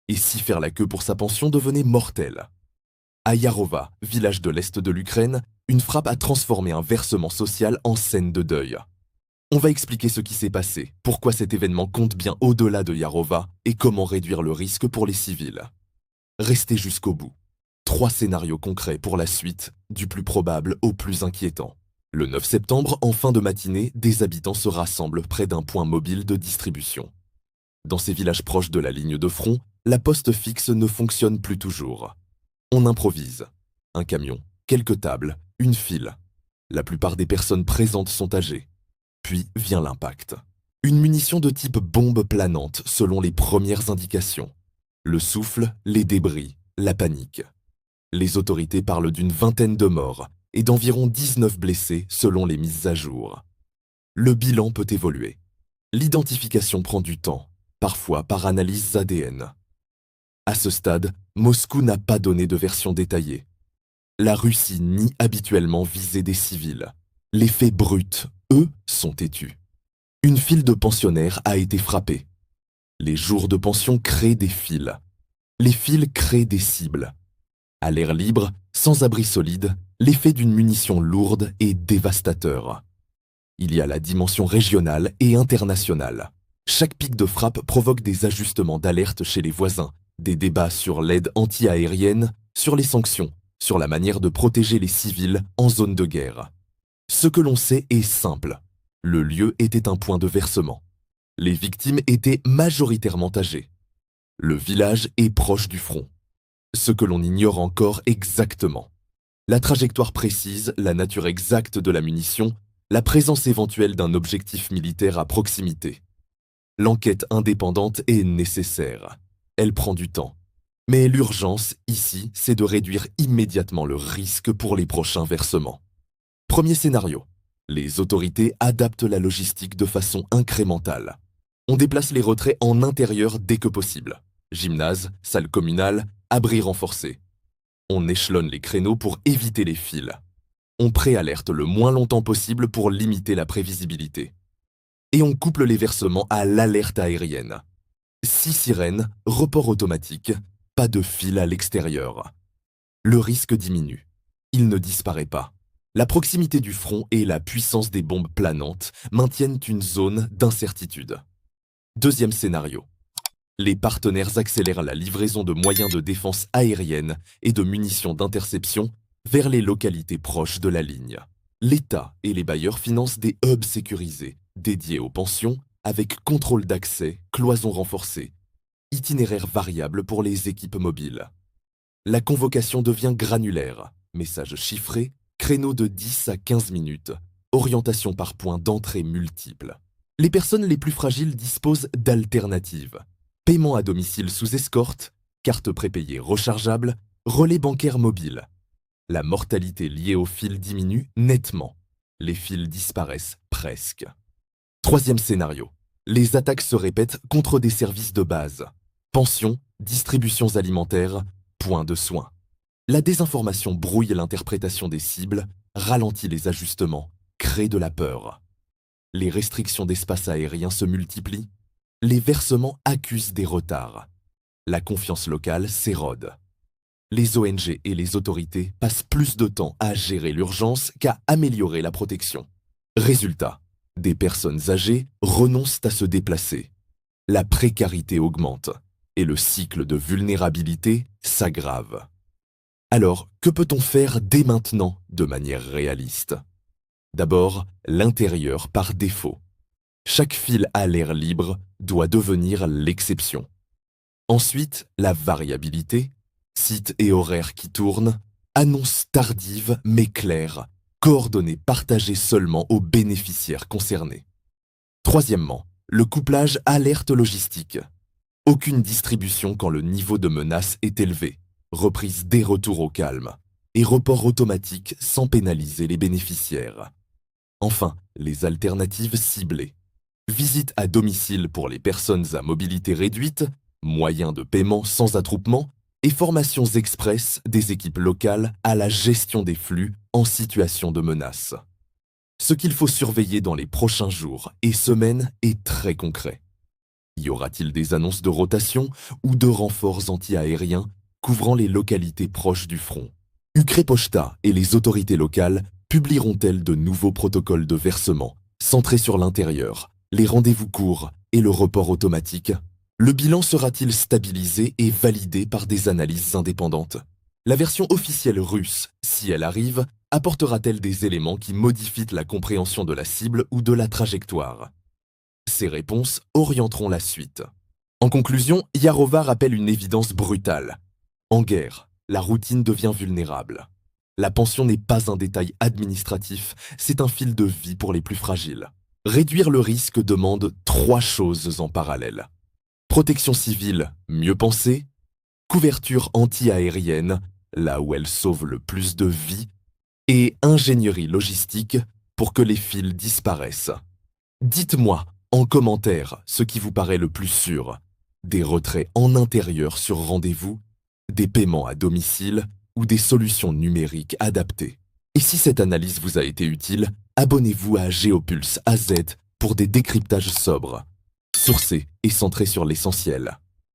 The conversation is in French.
Et si faire la queue pour sa pension devenait mortel? À Yarova, village de l'Est de l'Ukraine, une frappe a transformé un versement social en scène de deuil. On va expliquer ce qui s'est passé, pourquoi cet événement compte bien au-delà de Yarova et comment réduire le risque pour les civils. Restez jusqu'au bout. 3 scénarios concrets pour la suite, du plus probable au plus inquiétant. Le 9 septembre, en fin de matinée, des habitants se rassemblent près d'un point mobile de distribution. Dans ces villages proches de la ligne de front, la poste fixe ne fonctionne plus toujours. On improvise. Un camion, quelques tables, une file. La plupart des personnes présentes sont âgées. Puis vient l'impact. Une munition de type bombe planante selon les premières indications. Le souffle, les débris, la panique. Les autorités parlent d'une vingtaine de morts et d'environ 19 blessés selon les mises à jour. Le bilan peut évoluer. L'identification prend du temps, parfois par analyse ADN. À ce stade, Moscou n'a pas donné de version détaillée. La Russie nie habituellement viser des civils. Les faits bruts, eux, sont têtus. Une file de pensionnaires a été frappée. Les jours de pension créent des files. Les files créent des cibles. À l'air libre, sans abri solide, l'effet d'une munition lourde est dévastateur. Il y a la dimension régionale et internationale. Chaque pic de frappe provoque des ajustements d'alerte chez les voisins, des débats sur l'aide anti-aérienne, sur les sanctions, sur la manière de protéger les civils en zone de guerre. Ce que l'on sait est simple. Le lieu était un point de versement. Les victimes étaient majoritairement âgées. Le village est proche du front. Ce que l'on ignore encore exactement. La trajectoire précise, la nature exacte de la munition, la présence éventuelle d'un objectif militaire à proximité. L'enquête indépendante est nécessaire. Elle prend du temps. Mais l'urgence, ici, c'est de réduire immédiatement le risque pour les prochains versements. Premier scénario. Les autorités adaptent la logistique de façon incrémentale. On déplace les retraits en intérieur dès que possible. Gymnase, salle communale, abris renforcés. On échelonne les créneaux pour éviter les files. On préalerte le moins longtemps possible pour limiter la prévisibilité. Et on couple les versements à l'alerte aérienne. 6 sirènes, report automatique, pas de file à l'extérieur. Le risque diminue. Il ne disparaît pas. La proximité du front et la puissance des bombes planantes maintiennent une zone d'incertitude. Deuxième scénario. Les partenaires accélèrent la livraison de moyens de défense aérienne et de munitions d'interception vers les localités proches de la ligne. L'État et les bailleurs financent des hubs sécurisés, dédiés aux pensions, avec contrôle d'accès, cloisons renforcées, itinéraires variables pour les équipes mobiles. La convocation devient granulaire, messages chiffrés, créneaux de 10 à 15 minutes, orientation par points d'entrée multiples. Les personnes les plus fragiles disposent d'alternatives. Paiement à domicile sous escorte, carte prépayée rechargeable, relais bancaire mobile. La mortalité liée aux fils diminue nettement. Les fils disparaissent presque. Troisième scénario. Les attaques se répètent contre des services de base. Pensions, distributions alimentaires, points de soins. La désinformation brouille l'interprétation des cibles, ralentit les ajustements, crée de la peur. Les restrictions d'espace aérien se multiplient. Les versements accusent des retards. La confiance locale s'érode. Les ONG et les autorités passent plus de temps à gérer l'urgence qu'à améliorer la protection. Résultat, des personnes âgées renoncent à se déplacer. La précarité augmente et le cycle de vulnérabilité s'aggrave. Alors, que peut-on faire dès maintenant de manière réaliste? D'abord, l'intérieur par défaut. Chaque file à l'air libre doit devenir l'exception. Ensuite, la variabilité, sites et horaires qui tournent, annonces tardives mais claires, coordonnées partagées seulement aux bénéficiaires concernés. Troisièmement, le couplage alerte logistique. Aucune distribution quand le niveau de menace est élevé, reprise dès retour au calme, et report automatique sans pénaliser les bénéficiaires. Enfin, les alternatives ciblées. Visite à domicile pour les personnes à mobilité réduite, moyens de paiement sans attroupement et formations express des équipes locales à la gestion des flux en situation de menace. Ce qu'il faut surveiller dans les prochains jours et semaines est très concret. Y aura-t-il des annonces de rotation ou de renforts anti-aériens couvrant les localités proches du front? Ukrepochta et les autorités locales publieront-elles de nouveaux protocoles de versement centrés sur l'intérieur, les rendez-vous courts et le report automatique? Le bilan sera-t-il stabilisé et validé par des analyses indépendantes? La version officielle russe, si elle arrive, apportera-t-elle des éléments qui modifient la compréhension de la cible ou de la trajectoire? Ces réponses orienteront la suite. En conclusion, Yarova rappelle une évidence brutale. En guerre, la routine devient vulnérable. La pension n'est pas un détail administratif, c'est un fil de vie pour les plus fragiles. Réduire le risque demande 3 choses en parallèle. Protection civile mieux pensée, couverture anti-aérienne, là où elle sauve le plus de vies, et ingénierie logistique pour que les fils disparaissent. Dites-moi en commentaire ce qui vous paraît le plus sûr. Des retraits en intérieur sur rendez-vous, des paiements à domicile ou des solutions numériques adaptées. Et si cette analyse vous a été utile, abonnez-vous à Géopulse AZ pour des décryptages sobres, sourcés et centrés sur l'essentiel.